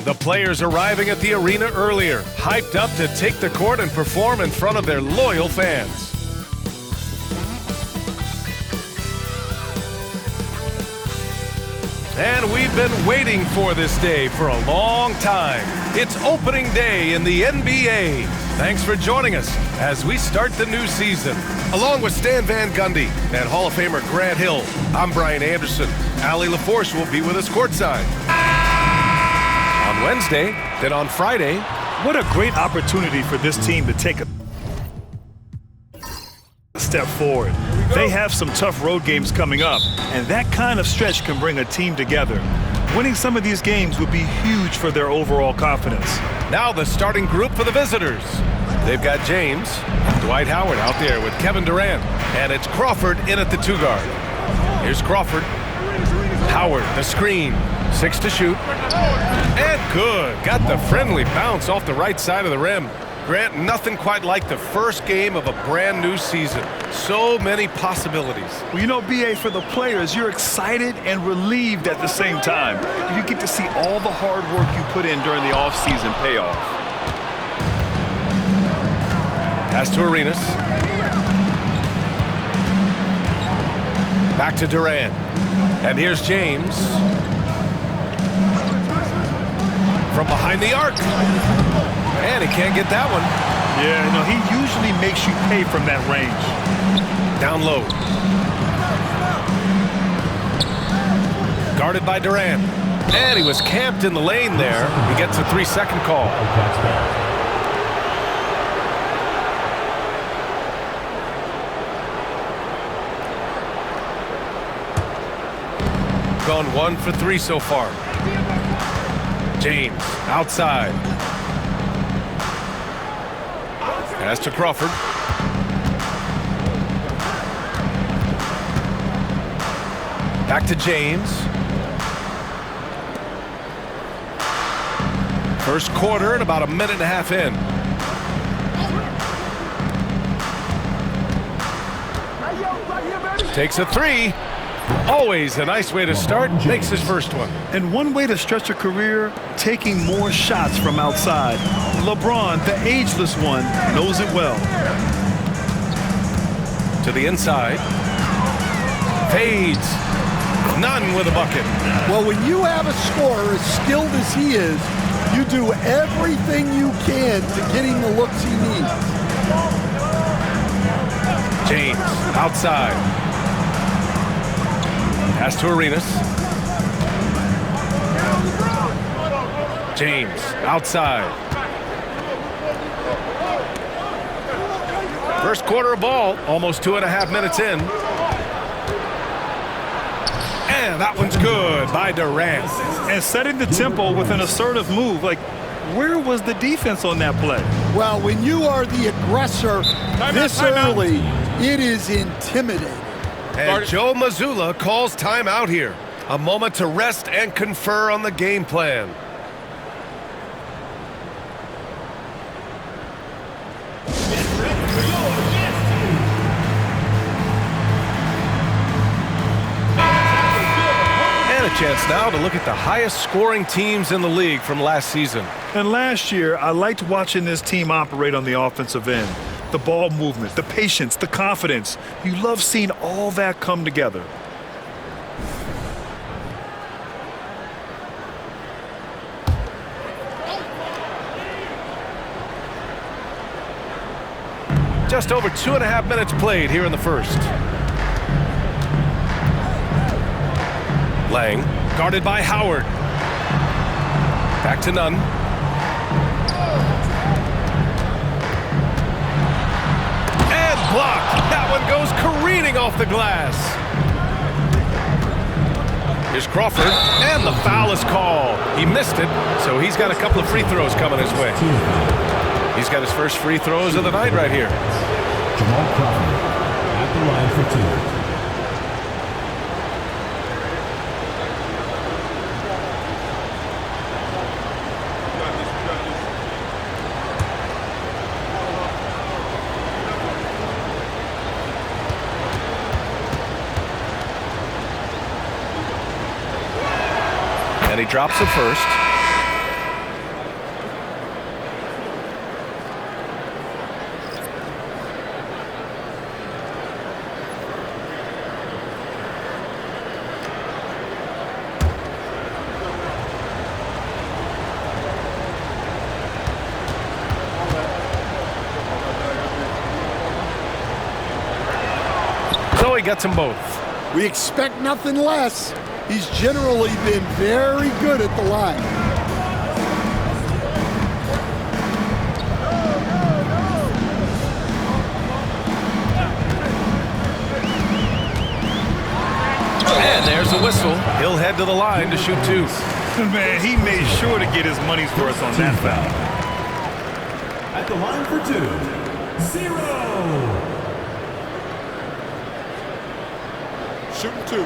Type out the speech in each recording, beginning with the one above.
The players arriving at the arena earlier, hyped up to take the court and perform in front of their loyal fans. And we've been waiting for this day for a long time. It's opening day in the NBA. Thanks for joining us as we start the new season. Along with Stan Van Gundy and Hall of Famer Grant Hill, I'm Brian Anderson. Allie LaForce will be with us courtside on Wednesday, then on Friday. What a great opportunity for this team to take a step forward. They have some tough road games coming up, and that kind of stretch can bring a team together. Winning some of these games would be huge for their overall confidence. Now the starting group for the visitors. They've got James, Dwight Howard out there with Kevin Durant, and it's Crawford in at the 2 guard. Here's Crawford. Howard, the screen, 6 to shoot. And good. Got the friendly bounce off the right side of the rim. Grant, nothing quite like the first game of a brand new season. So many possibilities. Well, you know, B.A., for the players, you're excited and relieved at the same time. You get to see all the hard work you put in during the offseason pay off. Pass to Arenas. Back to Durant. And here's James. From behind the arc. And he can't get that one. Yeah, no, he usually makes you pay from that range. Down low. Guarded by Durant. And he was camped in the lane there. He gets a 3-second call. Gone 1 for 3 so far. James outside. Pass to Crawford. Back to James. First quarter and about a minute and a half in. Takes a 3. Always a nice way to start. Makes his first one. And one way to stretch a career, taking more shots from outside. LeBron, the ageless one, knows it well. To the inside. Fades. None with a bucket. Well, when you have a scorer as skilled as he is, you do everything you can to get him the looks he needs. James outside. Pass to Arenas. James outside. First quarter of ball, almost 2.5 minutes in. And that one's good by Durant. And setting the tempo with an assertive move. Like, where was the defense on that play? Well, when you are the aggressor this early, it is intimidating. And Joe Mazzulla calls timeout here. A moment to rest and confer on the game plan. And a chance now to look at the highest scoring teams in the league from last season. And last year, I liked watching this team operate on the offensive end. The ball movement, the patience, the confidence. You love seeing all that come together. Just over 2.5 minutes played here in the first. Lang, guarded by Howard. Back to Nunn. And blocked. That one goes careening off the glass. Here's Crawford, and the foul is called. He missed it, so he's got a couple of free throws coming his way. He's got his first free throws of the night right here. Jamal Crawford at the line for 2. And he drops it first. gets them both. We expect nothing less. He's generally been very good at the line. And there's a whistle. He'll head to the line to shoot 2. Man, he made sure to get his money's worth on that foul. At the line for 2, 0. Shooting 2.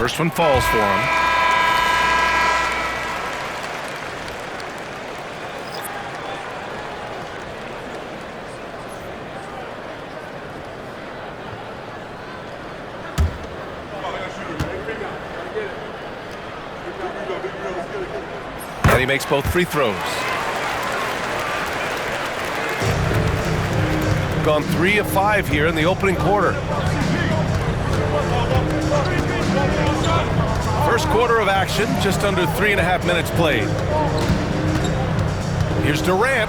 First one falls for him. And he makes both free throws. Gone 3 of 5 here in the opening quarter. First quarter of action, just under 3.5 minutes played. Here's Durant.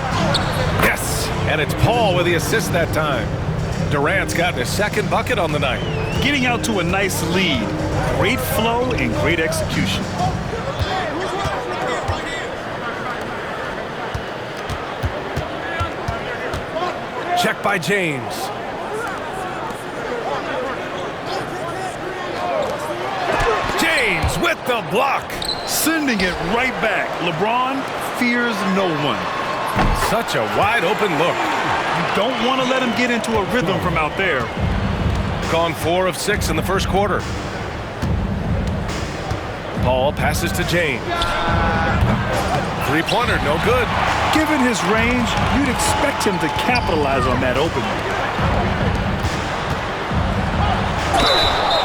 Yes, and it's Paul with the assist that time. Durant's gotten his second bucket on the night. Getting out to a nice lead. Great flow and great execution. Check by James. James with the block. Sending it right back. LeBron fears no one. Such a wide open look. You don't want to let him get into a rhythm from out there. Gone 4 of 6 in the first quarter. Paul passes to James. Three-pointer, no good. Given his range, you'd expect him to capitalize on that opening.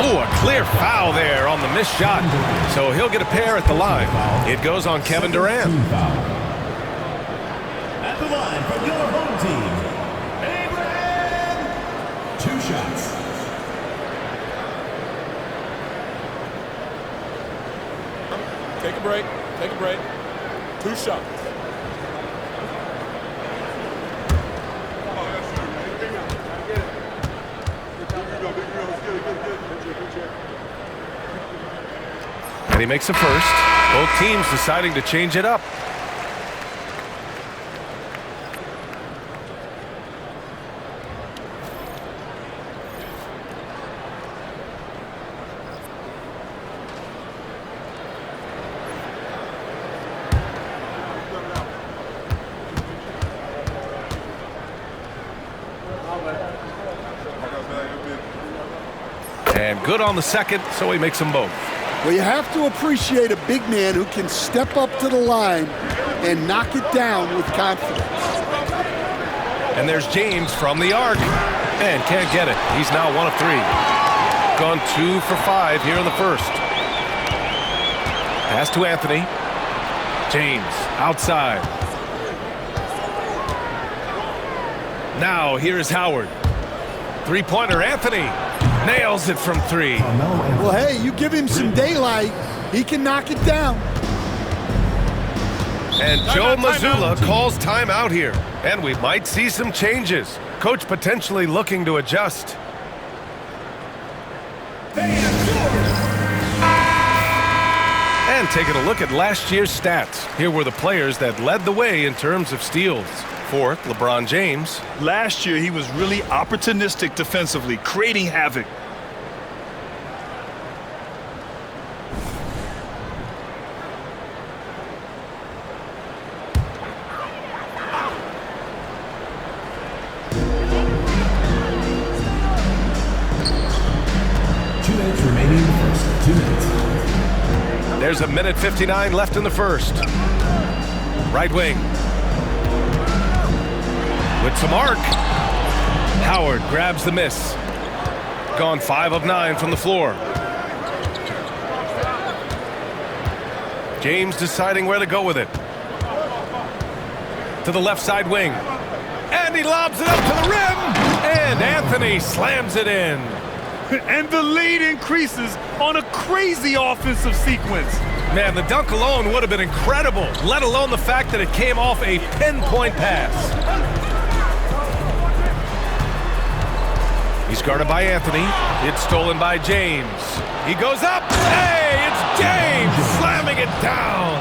Oh, a clear foul there on the missed shot. So he'll get a pair at the line. It goes on Kevin Durant. At the line from your home team, Abraham. 2 shots. Take a break. Take a break. 2 shots. And he makes a first. Both teams deciding to change it up. And good on the second, so he makes them both. Well, you have to appreciate a big man who can step up to the line and knock it down with confidence. And there's James from the arc. And can't get it. He's now 1 of 3. Gone 2 for 5 here in the first. Pass to Anthony. James outside. Now here's Howard. Three-pointer, Anthony. Nails it from 3. Well, hey, you give him some daylight, he can knock it down. And Joe Mazzulla calls timeout here. And we might see some changes. Coach potentially looking to adjust. And taking a look at last year's stats. Here were the players that led the way in terms of steals. Fourth, LeBron James. Last year, he was really opportunistic defensively, creating havoc. There's a minute 59 left in the first. Right wing. With some arc. Howard grabs the miss. Gone 5 of 9 from the floor. James deciding where to go with it. To the left side wing. And he lobs it up to the rim. And Anthony slams it in. And the lead increases on a crazy offensive sequence. Man, the dunk alone would have been incredible, let alone the fact that it came off a pinpoint pass. He's guarded by Anthony. It's stolen by James. He goes up. Hey, it's James slamming it down.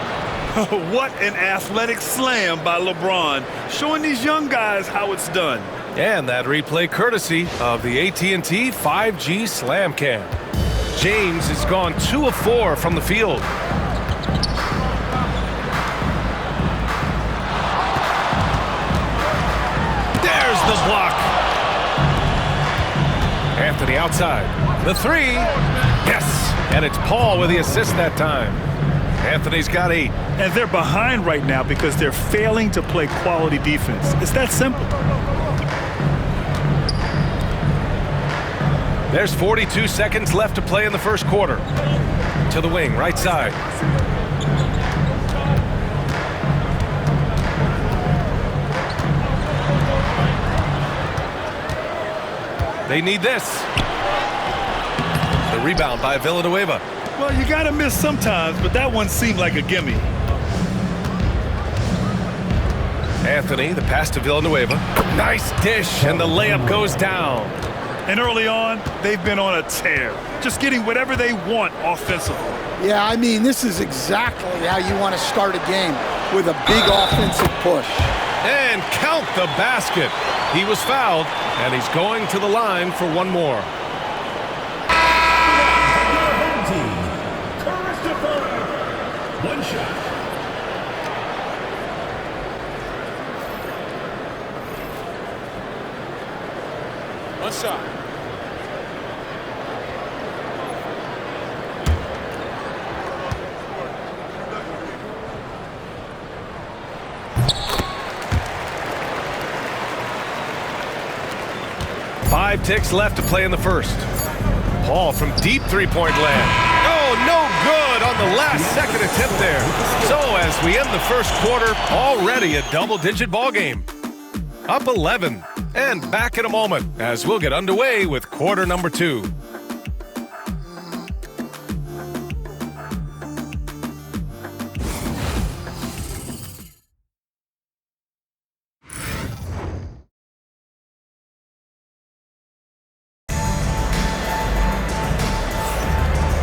What an athletic slam by LeBron, showing these young guys how it's done. And that replay courtesy of the AT&T 5G Slam Cam. James has gone 2 of 4 from the field. There's the block. Anthony outside. The 3. Yes. And it's Paul with the assist that time. Anthony's got 8. And they're behind right now because they're failing to play quality defense. It's that simple. There's 42 seconds left to play in the first quarter. To the wing, right side. They need this. The rebound by Villanueva. Well, you got to miss sometimes, but that one seemed like a gimme. Anthony, the pass to Villanueva. Nice dish, and the layup goes down. And early on, they've been on a tear, just getting whatever they want offensively. Yeah, I mean, this is exactly how you want to start a game, with a big offensive push. And count the basket. He was fouled, and he's going to the line for one more. One shot. One shot. Five ticks left to play in the first. Paul from deep three-point land. Oh, no good on the last second attempt there. So as we end the first quarter, already a double-digit ball game. Up 11. And back in a moment as we'll get underway with quarter number 2.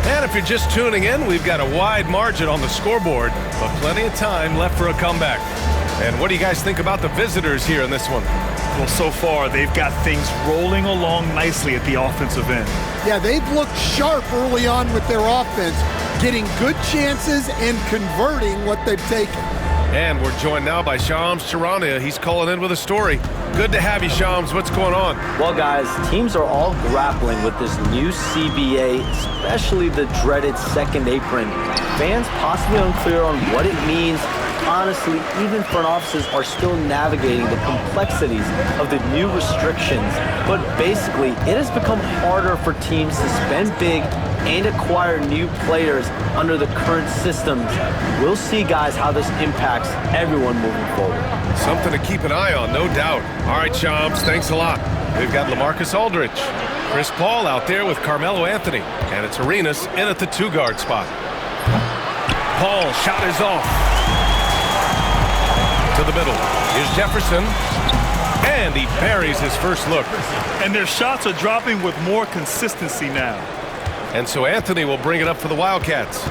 And if you're just tuning in, we've got a wide margin on the scoreboard, but plenty of time left for a comeback. And what do you guys think about the visitors here in this one? Well, so far, they've got things rolling along nicely at the offensive end. Yeah, they've looked sharp early on with their offense, getting good chances and converting what they've taken. And we're joined now by Shams Charania. He's calling in with a story. Good to have you, Shams. What's going on? Well, guys, teams are all grappling with this new CBA, especially the dreaded second apron. Fans possibly unclear on what it means. Honestly, even front offices are still navigating the complexities of the new restrictions. But basically, it has become harder for teams to spend big and acquire new players under the current systems. We'll see, guys, how this impacts everyone moving forward. Something to keep an eye on, no doubt. All right, Shams, thanks a lot. We've got LaMarcus Aldridge, Chris Paul out there with Carmelo Anthony, and it's Arenas in at the 2-guard spot. Paul, shot is off. To the middle. Here's Jefferson. And he buries his first look. And their shots are dropping with more consistency now. And so Anthony will bring it up for the Wildcats.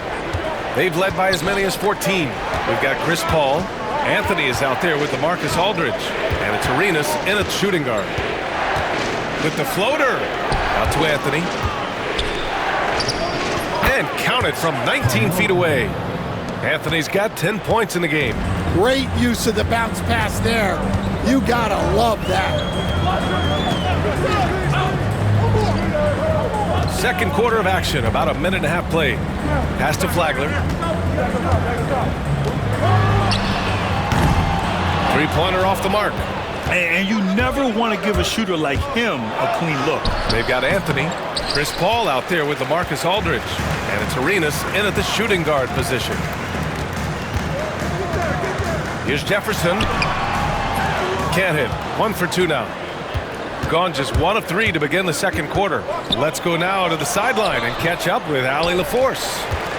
They've led by as many as 14. We've got Chris Paul. Anthony is out there with LaMarcus Aldridge. And it's Arenas in at shooting guard. With the floater. Out to Anthony. And counted from 19 feet away. Anthony's got 10 points in the game. Great use of the bounce pass there. You gotta love that. Second quarter of action, about a minute and a half played. Pass to Flagler. Three-pointer off the mark. And you never want to give a shooter like him a clean look. They've got Anthony. Chris Paul out there with LaMarcus Aldridge. And it's Arenas in at the shooting guard position. Here's Jefferson. Can't hit. 1 for 2 now. Gone just 1 of 3 to begin the second quarter. Let's go now to the sideline and catch up with Allie LaForce.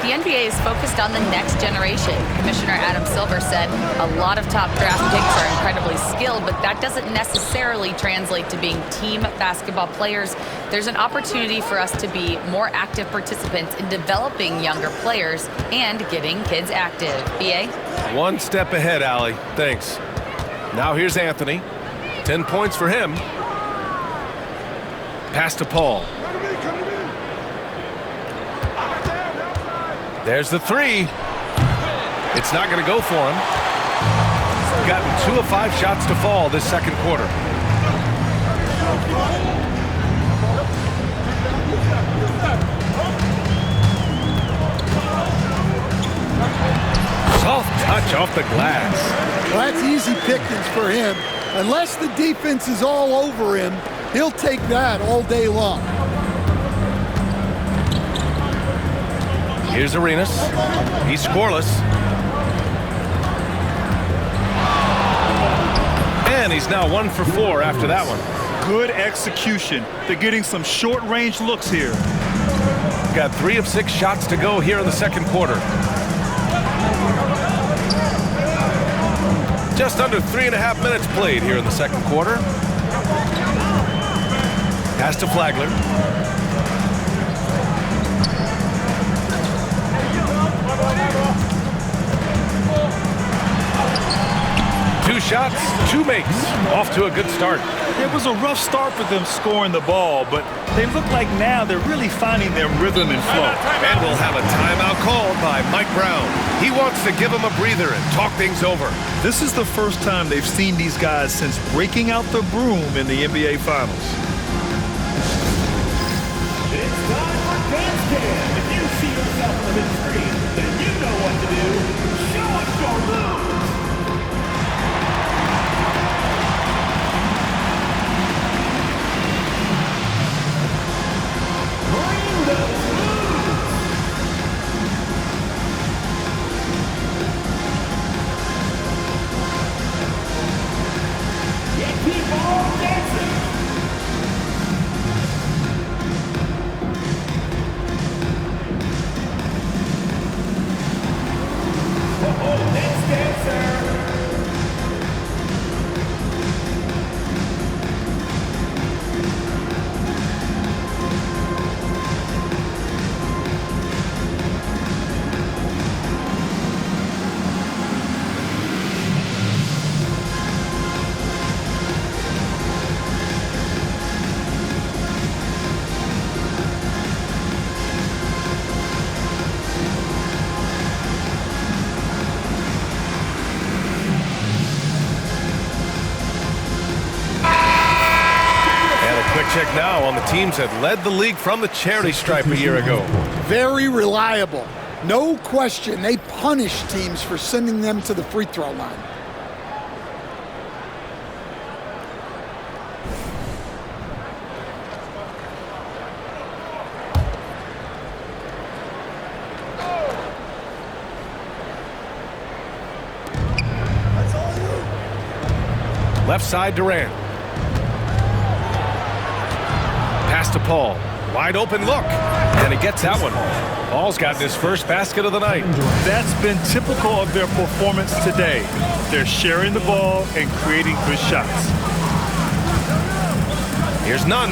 The NBA is focused on the next generation. Commissioner Adam Silver said a lot of top draft picks are incredibly skilled, but that doesn't necessarily translate to being team basketball players. There's an opportunity for us to be more active participants in developing younger players and getting kids active. BA? One step ahead, Allie. Thanks. Now here's Anthony. 10 points for him. Pass to Paul. There's the three. It's not going to go for him. Gotten 2 of 5 shots to fall this second quarter. Soft touch off the glass. Well, that's easy pickings for him. Unless the defense is all over him, he'll take that all day long. Here's Arenas. He's scoreless. And he's now 1 for 4 after that one. Good execution. They're getting some short-range looks here. Got 3 of 6 shots to go here in the second quarter. Just under 3.5 minutes played here in the second quarter. Pass to Flagler. Two shots, 2 makes. Off to a good start. It was a rough start for them scoring the ball, but they look like now they're really finding their rhythm and flow. And we'll have a timeout called by Mike Brown. He wants to give them a breather and talk things over. This is the first time they've seen these guys since breaking out the broom in the NBA Finals. It's time for Dance Cam. If you see yourself on the big screen, then you know what to do. Show us your moves. Bring those moves. Yeah, keep on dancing. Oh, next dancer. Check now on the teams that led the league from the charity stripe a year ago. Very reliable. No question, they punish teams for sending them to the free throw line. Left side, Durant. Pass to Paul. Wide open look. And he gets that one. Paul's gotten his first basket of the night. That's been typical of their performance today. They're sharing the ball and creating good shots. Here's Nunn.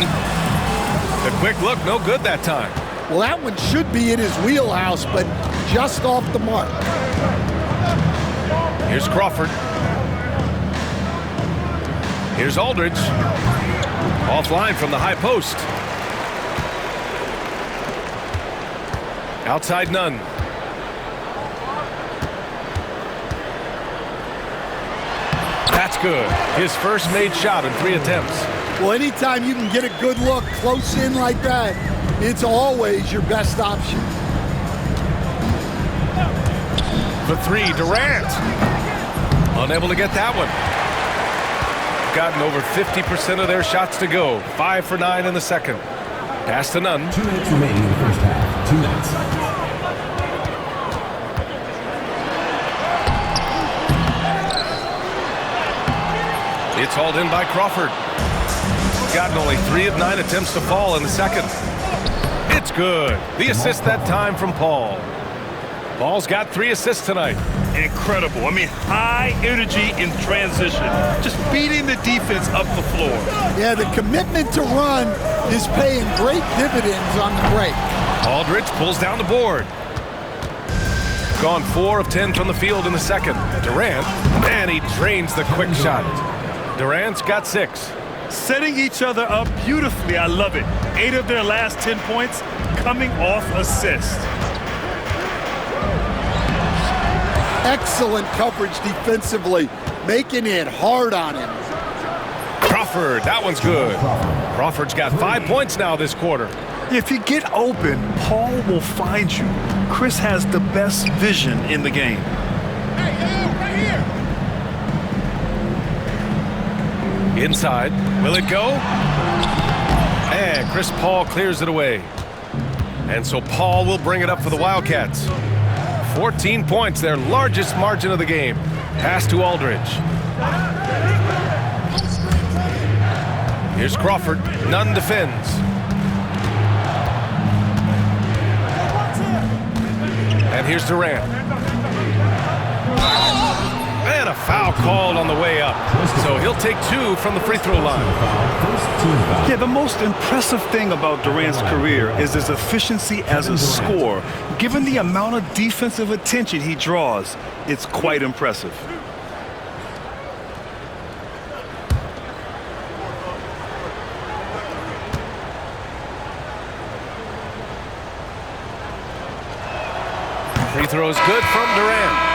The quick look, no good that time. Well, that one should be in his wheelhouse, but just off the mark. Here's Crawford. Here's Aldridge. Offline from the high post. Outside Nunn. That's good. His first made shot in 3 attempts. Well, anytime you can get a good look close in like that, it's always your best option. For 3, Durant. Unable to get that one. Gotten over 50% of their shots to go. 5 for 9 in the second. Pass to Nunn. 2 minutes remaining in the first half. 2 minutes. It's hauled in by Crawford. Gotten only 3 of 9 attempts to fall in the second. It's good. The assist that time from Paul. Paul's got 3 assists tonight. Incredible. I mean, high energy in transition. Just beating the defense up the floor. Yeah, the commitment to run is paying great dividends on the break. Aldridge pulls down the board. Gone 4 of 10 from the field in the second. Durant, and he drains the quick shot. Durant's got 6. Setting each other up beautifully. I love it. 8 of their last 10 points coming off assists. Excellent coverage defensively, making it hard on him. Crawford, that one's good. Crawford's got 5 points now this quarter. If you get open, Paul will find you. Chris has the best vision in the game. Hey, right here. Inside, will it go? And Chris Paul clears it away. And so Paul will bring it up for the Wildcats. 14 points, their largest margin of the game. Pass to Aldridge. Here's Crawford. Nunn defends. And here's Durant. And a foul called on the way up. So he'll take 2 from the free throw line. Yeah, the most impressive thing about Durant's career is his efficiency as a scorer. Given the amount of defensive attention he draws, it's quite impressive. Free throw is good from Durant.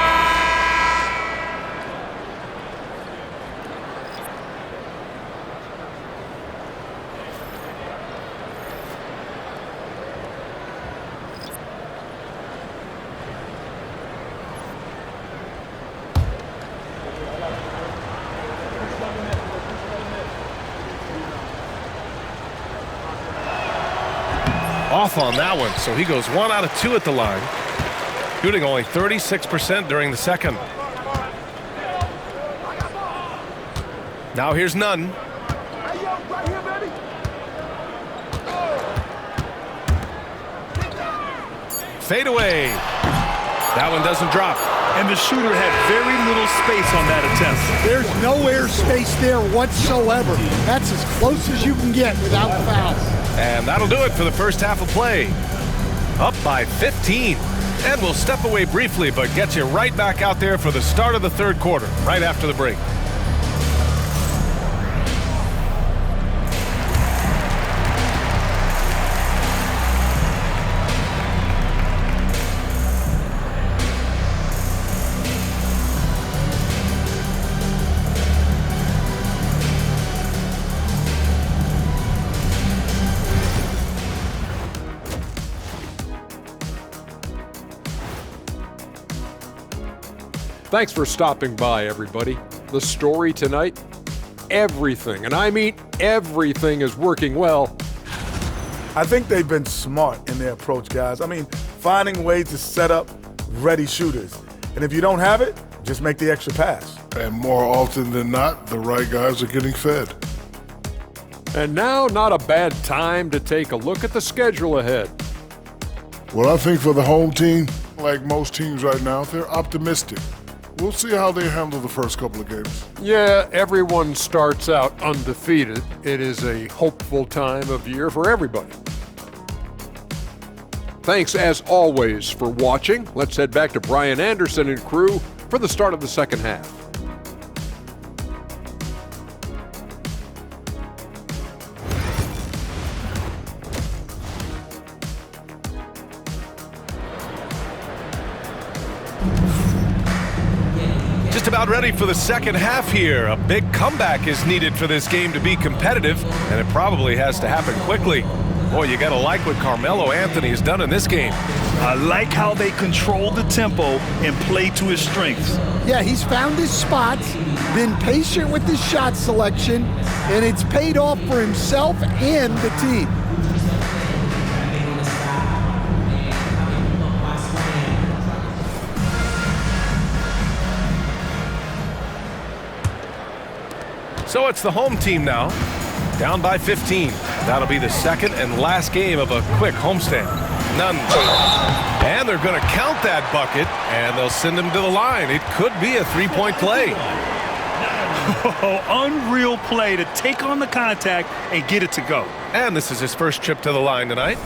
Off on that one, so he goes 1 out of 2 at the line. Shooting only 36% during the second. Now here's Nunn. Fade away. That one doesn't drop. And the shooter had very little space on that attempt. There's no air space there whatsoever. That's as close as you can get without foul. And that'll do it for the first half of play. Up by 15. And we'll step away briefly, but get you right back out there for the start of the third quarter, right after the break. Thanks for stopping by, everybody. The story tonight, everything, and I mean everything, is working well. I think they've been smart in their approach, guys. I mean, finding ways to set up ready shooters. And if you don't have it, just make the extra pass. And more often than not, the right guys are getting fed. And now, not a bad time to take a look at the schedule ahead. Well, I think for the home team, like most teams right now, they're optimistic. We'll see how they handle the first couple of games. Yeah, everyone starts out undefeated. It is a hopeful time of year for everybody. Thanks, as always, for watching. Let's head back to Brian Anderson and crew for the start of the second half. Just about ready for the second half here. A big comeback is needed for this game to be competitive, and it probably has to happen quickly. Boy, you gotta like what Carmelo Anthony has done in this game. I like how they control the tempo and play to his strengths. Yeah, he's found his spots, been patient with his shot selection, and it's paid off for himself and the team. So it's the home team now, down by 15. That'll be the second and last game of a quick homestand. None. And they're going to count that bucket, and they'll send him to the line. It could be a three-point play. Oh, unreal play to take on the contact and get it to go. And this is his first trip to the line tonight.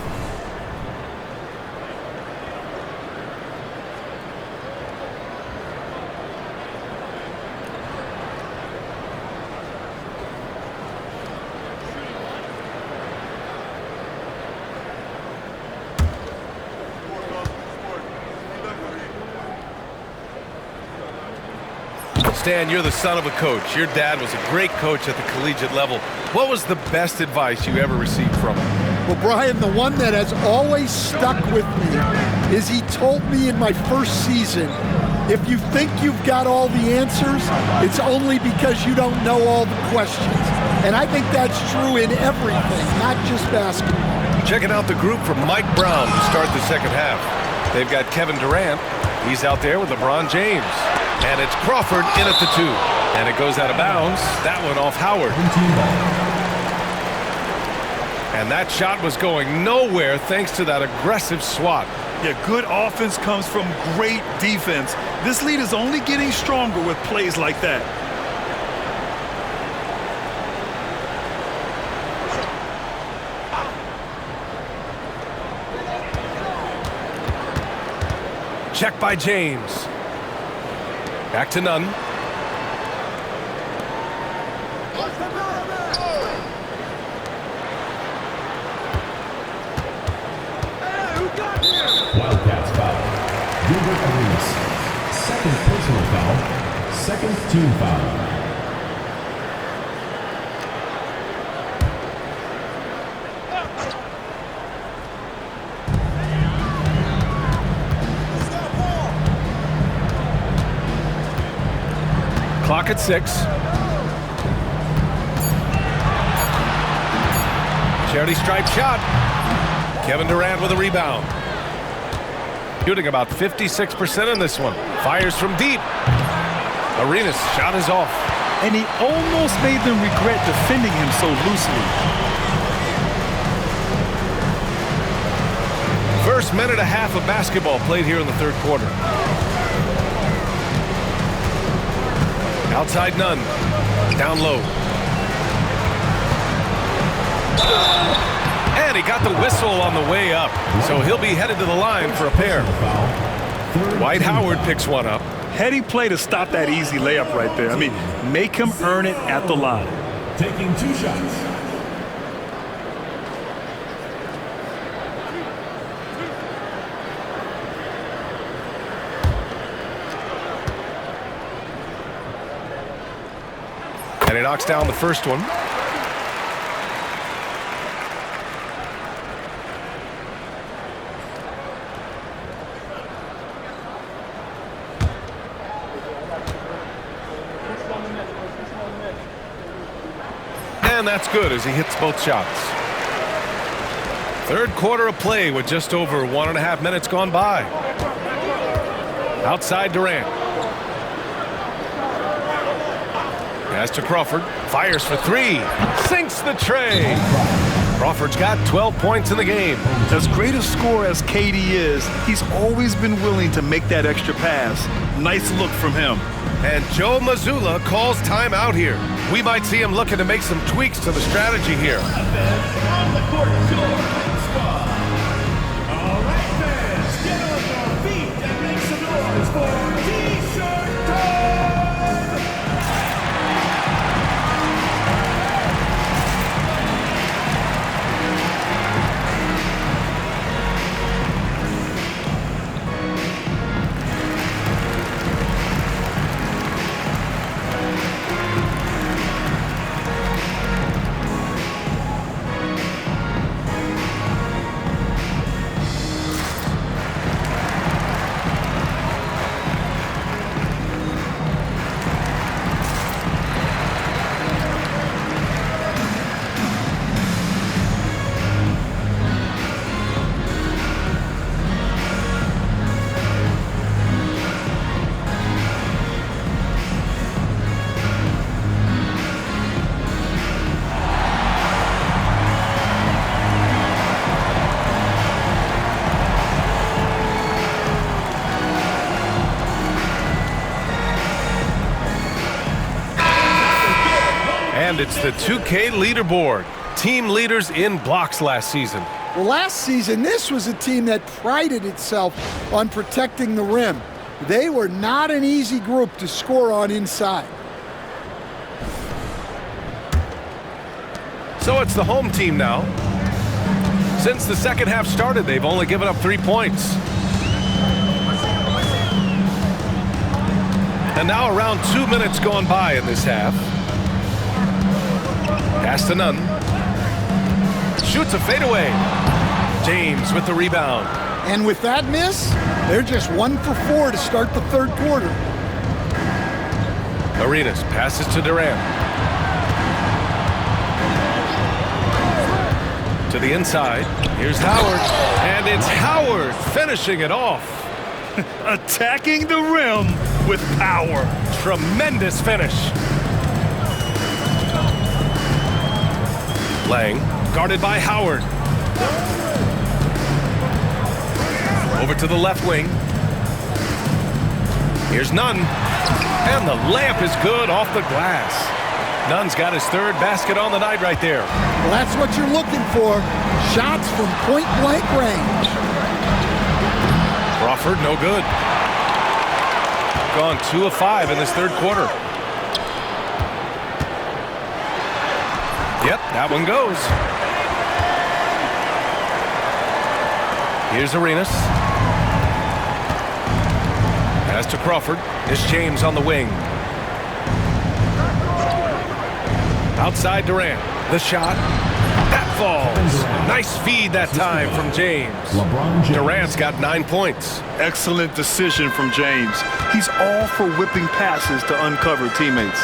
Stan, you're the son of a coach. Your dad was a great coach at the collegiate level. What was the best advice you ever received from him? Well, Brian, the one that has always stuck with me is he told me in my first season, if you think you've got all the answers, it's only because you don't know all the questions. And I think that's true in everything, not just basketball. Checking out the group from Mike Brown to start the second half. They've got Kevin Durant. He's out there with LeBron James. And it's Crawford in at the 2. And it goes out of bounds. That one off Howard. And that shot was going nowhere thanks to that aggressive swat. Yeah, good offense comes from great defense. This lead is only getting stronger with plays like that. Check by James. Back to Nunn. Wildcats foul. Gilbert Arenas. Second personal foul. Second team foul. Clock at 6. Charity stripe shot. Kevin Durant with a rebound. Shooting about 56% in this one. Fires from deep. Arenas' shot is off. And he almost made them regret defending him so loosely. First minute and a half of basketball played here in the third quarter. Outside Nunn. Down low. And he got the whistle on the way up. So he'll be headed to the line for a pair. Dwight Howard picks one up. Heady play to stop that easy layup right there. I mean, make him earn it at the line. Taking 2 shots. And he knocks down the first one. And that's good as he hits both shots. Third quarter of play with just over 1.5 minutes gone by. Outside Durant. Pass to Crawford. Fires for 3. Sinks the tray. Crawford's got 12 points in the game. As great a scorer as KD is, he's always been willing to make that extra pass. Nice look from him. And Joe Mazzulla calls timeout here. We might see him looking to make some tweaks to the strategy here. On the court, squad. All right, fans, get on your feet and make some noise for T-shirt time! And it's the 2K leaderboard. Team leaders in blocks last season. Well, last season, this was a team that prided itself on protecting the rim. They were not an easy group to score on inside. So it's the home team now. Since the second half started, they've only given up 3 points. And now around 2 minutes gone by in this half. Pass to Nunn. Shoots a fadeaway. James with the rebound. And with that miss, they're just 1 for 4 to start the third quarter. Arenas passes to Durant. To the inside. Here's Howard. And it's Howard finishing it off. Attacking the rim with power. Tremendous finish. Lang, guarded by Howard. Over to the left wing. Here's Nunn. And the layup is good off the glass. Nunn's got his third basket on the night right there. Well, that's what you're looking for. Shots from point-blank range. Crawford, no good. Gone 2 of 5 in this third quarter. Yep, that one goes. Here's Arenas. Pass to Crawford. It's James on the wing. Outside Durant. The shot. That falls. Nice feed that time from James. Durant's got 9 points. Excellent decision from James. He's all for whipping passes to uncover teammates.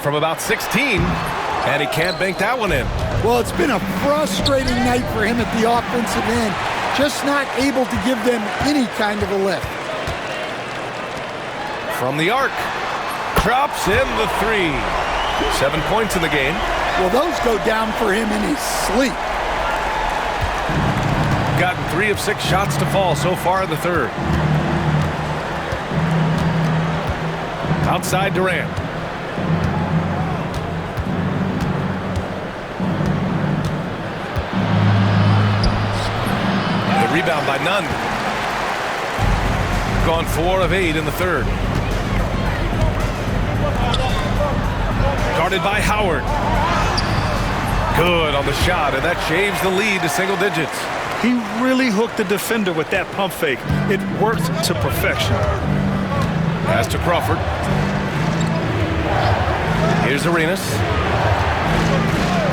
From about 16, and he can't bank that one in. Well, it's been a frustrating night for him at the offensive end. Just not able to give them any kind of a lift. From the arc. Drops in the 3. 7 points in the game. Well, those go down for him in his sleep. Gotten 3 of 6 shots to fall so far in the third. Outside Durant. The rebound by Nunn. Gone 4 of 8 in the third. Guarded by Howard. Good on the shot, and that shaves the lead to single digits. He really hooked the defender with that pump fake. It worked to perfection. Pass to Crawford. Here's Arenas.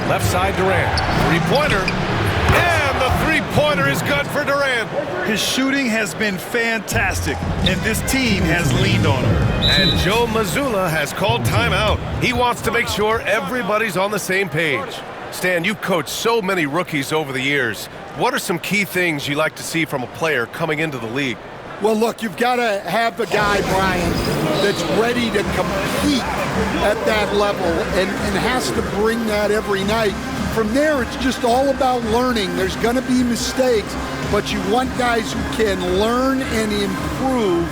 Left side Durant. Three-pointer. And the three-pointer is good for Durant. His shooting has been fantastic, and this team has leaned on him. And Joe Mazzulla has called timeout. He wants to make sure everybody's on the same page. Stan, you've coached so many rookies over the years. What are some key things you like to see from a player coming into the league? Well, look, you've got to have the guy, Brian, that's ready to compete at that level and has to bring that every night. From there, it's just all about learning. There's going to be mistakes, but you want guys who can learn and improve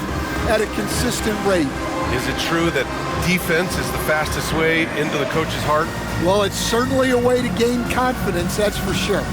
at a consistent rate. Is it true that defense is the fastest way into the coach's heart? Well, it's certainly a way to gain confidence, that's for sure.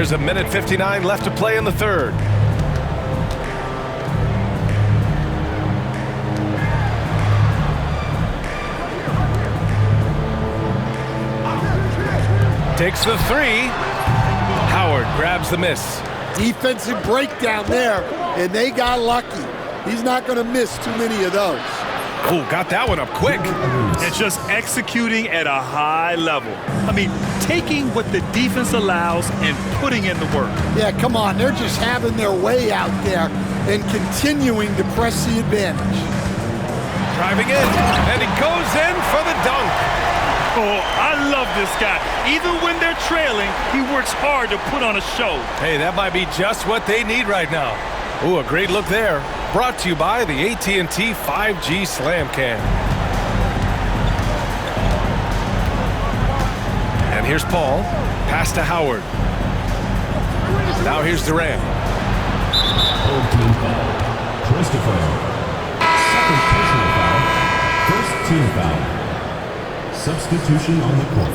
There's a minute 59 left to play in the third. Takes the three. Howard grabs the miss. Defensive breakdown there, and they got lucky. He's not going to miss too many of those. Oh, got that one up quick. It's just executing at a high level. I mean, taking what the defense allows and putting in the work. Yeah, come on. They're just having their way out there and continuing to press the advantage. Driving in, and he goes in for the dunk. Oh, I love this guy. Even when they're trailing, he works hard to put on a show. Hey, that might be just what they need right now. Ooh, a great look there. Brought to you by the AT&T 5G Slam Cam. And here's Paul. Pass to Howard. Now here's Durant. Old team foul. Christopher. Second personal foul. First team foul. Substitution on the court.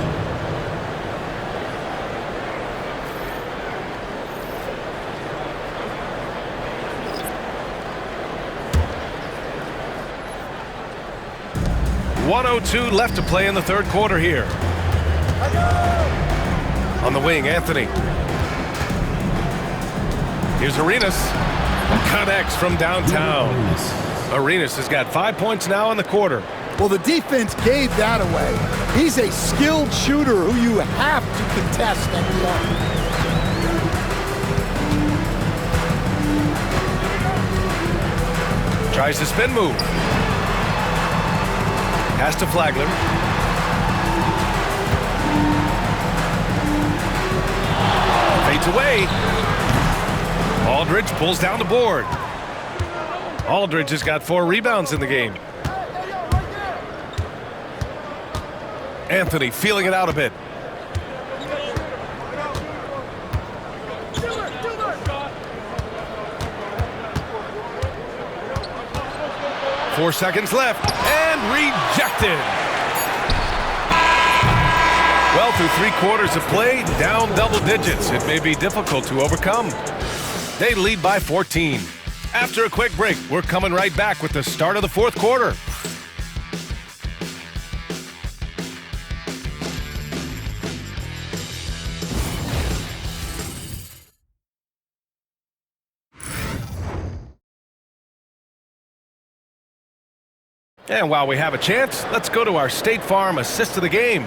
.102 left to play in the third quarter here. On the wing, Anthony. Here's Arenas. Connects from downtown. Arenas has got 5 points now in the quarter. Well, the defense gave that away. He's a skilled shooter who you have to contest at the arc. Tries to spin move. Pass to Flagler. Fades away. Aldridge pulls down the board. Aldridge has got 4 rebounds in the game. Anthony feeling it out a bit. Four seconds left, and rejected. Well, through 3 quarters of play, down double digits. It may be difficult to overcome. They lead by 14. After a quick break, we're coming right back with the start of the fourth quarter. And while we have a chance, let's go to our State Farm assist of the game.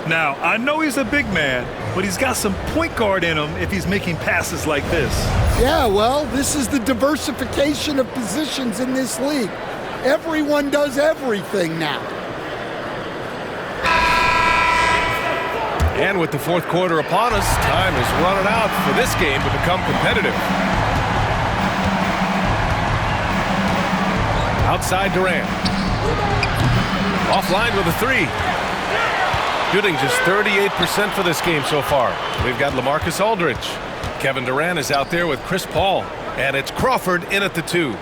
Now, I know he's a big man, but he's got some point guard in him if he's making passes like this. Yeah, well, this is the diversification of positions in this league. Everyone does everything now. And with the fourth quarter upon us, time is running out for this game to become competitive. Outside Durant. Offline with a 3. Shooting just 38% for this game so far. We've got LaMarcus Aldridge. Kevin Durant is out there with Chris Paul. And it's Crawford in at the 2.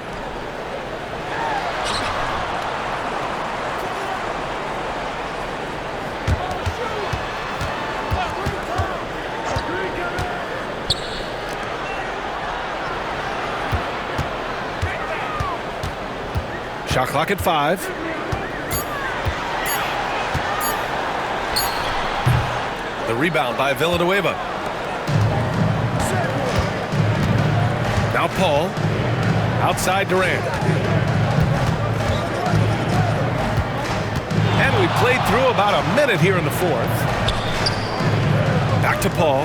Shot clock at 5. The rebound by Villanueva. Now Paul. Outside Durant. And we played through about a minute here in the fourth. Back to Paul.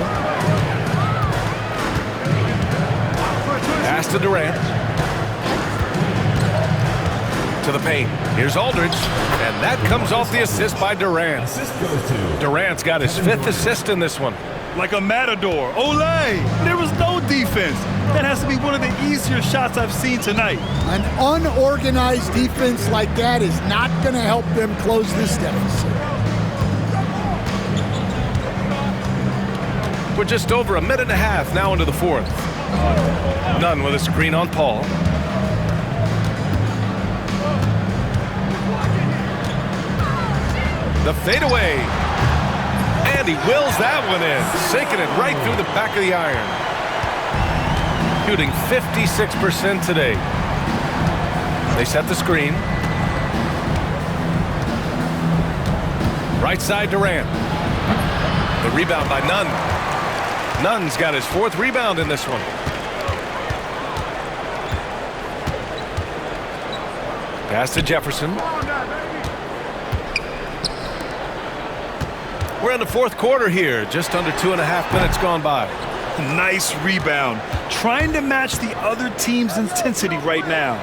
Pass to Durant. To the paint. Here's Aldridge, and that comes off the assist by Durant. Durant's got his 5th assist in this one. Like a matador. Olay! There was no defense. That has to be one of the easier shots I've seen tonight. An unorganized defense like that is not going to help them close this deficit. We're just over a minute and a half now into the fourth. Nunn with a screen on Paul. The fadeaway. And And he wills that one in, sinking it right through the back of the iron. Shooting 56% today. They set the screen. Right side Durant. The rebound by Nunn. Nunn's got his 4th rebound in this one. Pass to Jefferson. We're in the 4th quarter here. Just under 2.5 minutes gone by. Nice rebound. Trying to match the other team's intensity right now.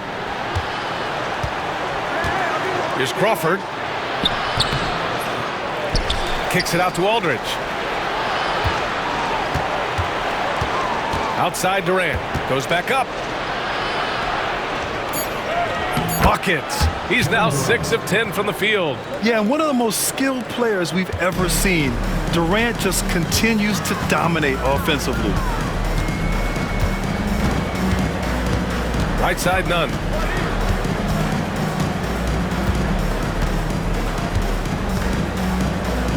Here's Crawford. Kicks it out to Aldridge. Outside Durant. Goes back up. Buckets. He's now 6 of 10 from the field. Yeah, and one of the most skilled players we've ever seen. Durant just continues to dominate offensively. Right side Nunn.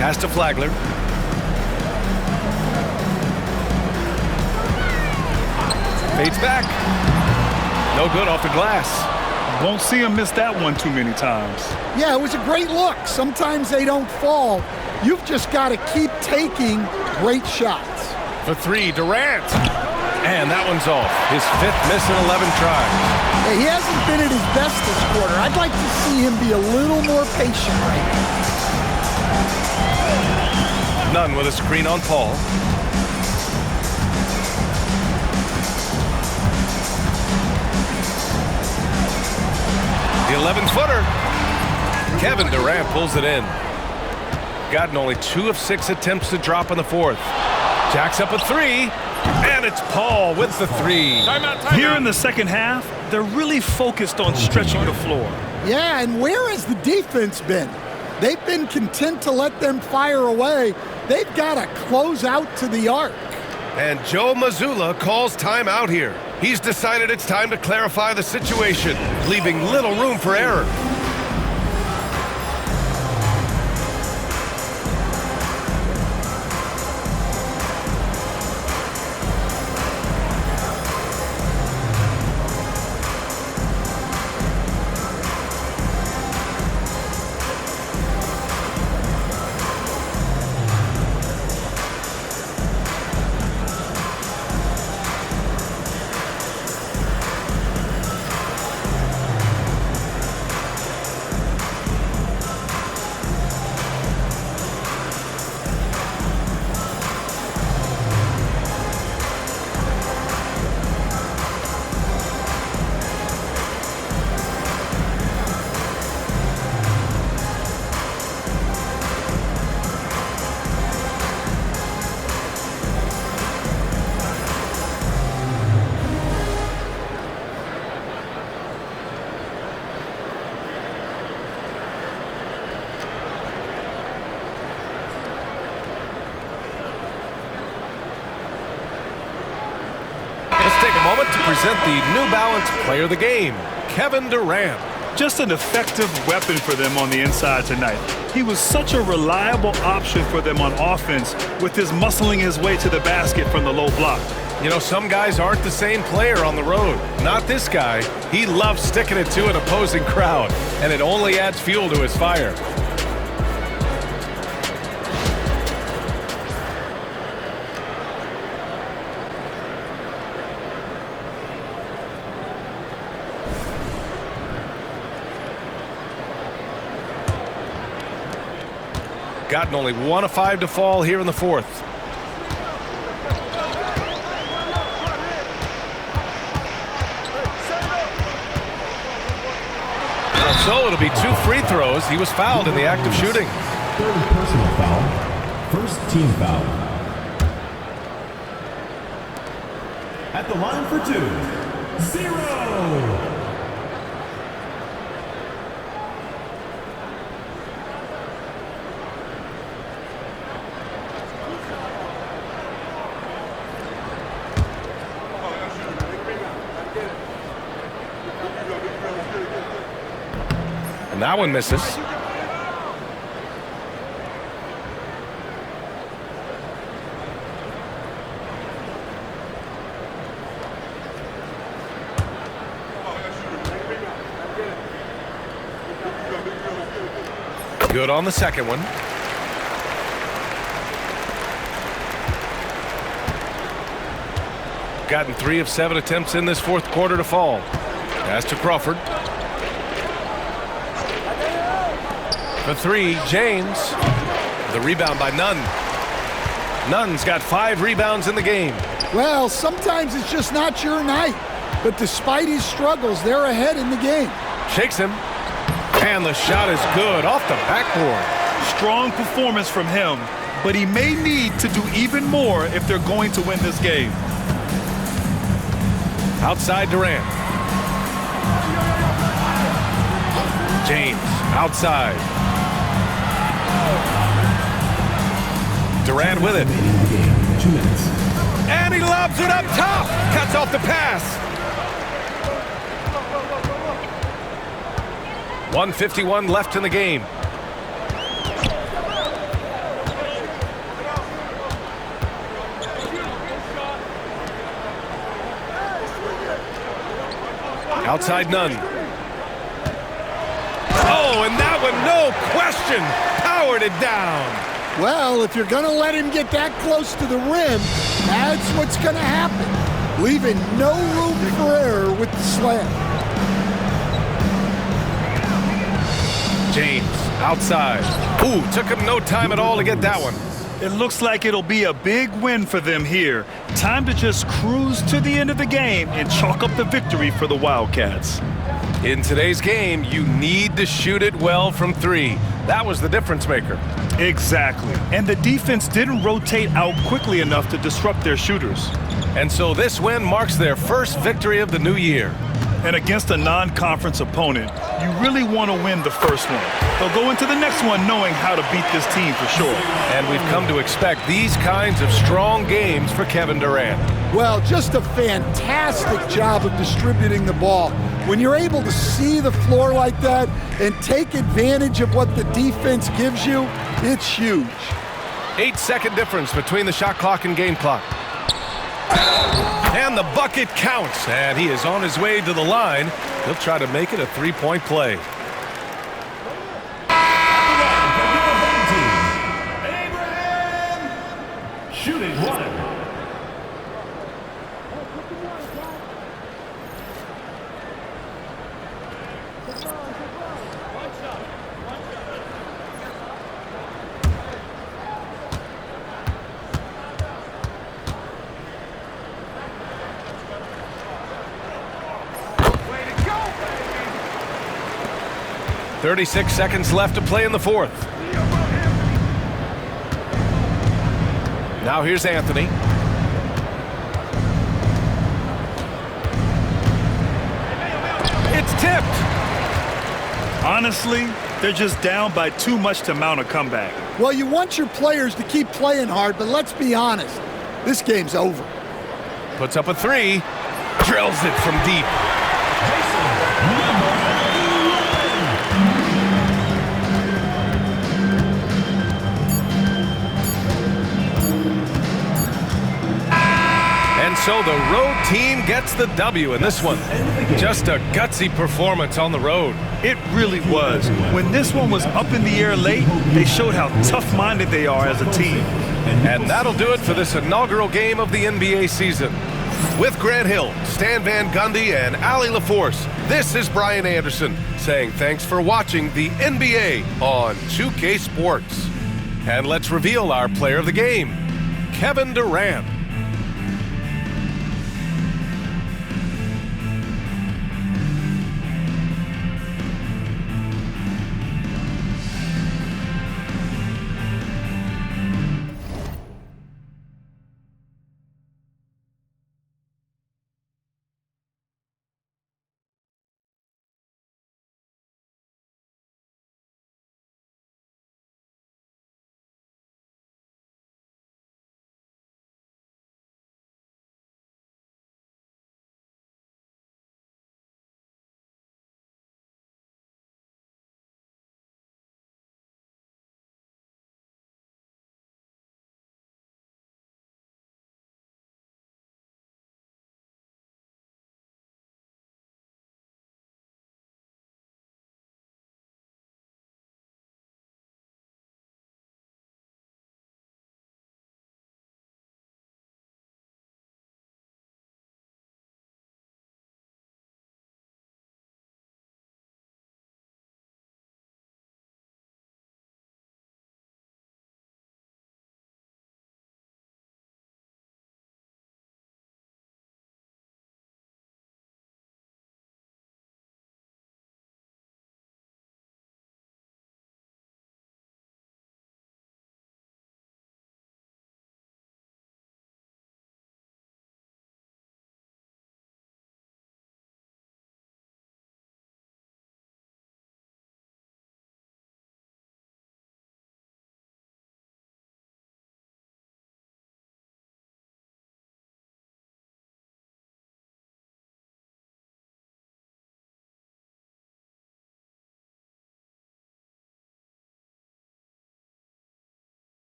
Pass to Flagler. Fades back. No good off the glass. Won't see him miss that one too many times. Yeah, it was a great look. Sometimes they don't fall. You've just got to keep taking great shots. For 3, Durant. And that one's off. His 5th miss in 11 tries. Yeah, he hasn't been at his best this quarter. I'd like to see him be a little more patient right now. Nunn with a screen on Paul. The 11-footer. Kevin Durant pulls it in. Gotten only 2 of 6 attempts to drop in the 4th. Jacks up a 3. And it's Paul with the 3. Here in the second half, they're really focused on stretching the floor. Yeah, and where has the defense been? They've been content to let them fire away. They've got to close out to the arc. And Joe Mazzulla calls timeout here. He's decided it's time to clarify the situation, leaving little room for error. Take a moment to present the New Balance Player of the Game, Kevin Durant. Just an effective weapon for them on the inside tonight. He was such a reliable option for them on offense with his muscling his way to the basket from the low block. You know, some guys aren't the same player on the road. Not this guy. He loves sticking it to an opposing crowd, and it only adds fuel to his fire. Gotten only 1 of 5 to fall here in the 4th. So it'll be 2 free throws. He was fouled in the act of shooting. Third personal foul. First team foul. At the line for 2, 0. And that one misses. Good on the second one. Gotten 3 of 7 attempts in this fourth quarter to fall. Pass to Crawford. For 3, James. The rebound by Nunn. Nunn's got 5 rebounds in the game. Well, sometimes it's just not your night. But despite his struggles, they're ahead in the game. Shakes him. And the shot is good off the backboard. Strong performance from him, but he may need to do even more if they're going to win this game. Outside Durant. James outside. Durant with it. 2 minutes. And he lobs it up top. Cuts off the pass. 1:51 left in the game. Outside Nunn. Oh, and that one, no question, powered it down. Well, if you're going to let him get that close to the rim, that's what's going to happen. Leaving no room for error with the slam. James outside. Ooh, took him no time at all to get that one. It looks like it'll be a big win for them here. Time to just cruise to the end of the game and chalk up the victory for the Wildcats. In today's game, you need to shoot it well from 3. That was the difference maker. Exactly. And the defense didn't rotate out quickly enough to disrupt their shooters. And so this win marks their first victory of the new year. And against a non-conference opponent, you really want to win the first one. They'll go into the next one knowing how to beat this team for sure. And we've come to expect these kinds of strong games for Kevin Durant. Well, just a fantastic job of distributing the ball. When you're able to see the floor like that and take advantage of what the defense gives you, it's huge. 8-second difference between the shot clock and game clock. And the bucket counts, and he is on his way to the line. He'll try to make it a 3-point play. Abraham, shooting 1. Way to go, 36 seconds left to play in the fourth. Now here's Anthony. It's tipped. Honestly, they're just down by too much to mount a comeback. Well, you want your players to keep playing hard, but let's be honest, this game's over. Puts up a 3. Drills it from deep. And so the road team gets the W in this one. Just a gutsy performance on the road. It really was. When this one was up in the air late, they showed how tough-minded they are as a team. And that'll do it for this inaugural game of the NBA season. With Grant Hill, Stan Van Gundy, and Allie LaForce, this is Brian Anderson saying thanks for watching the NBA on 2K Sports. And let's reveal our player of the game, Kevin Durant.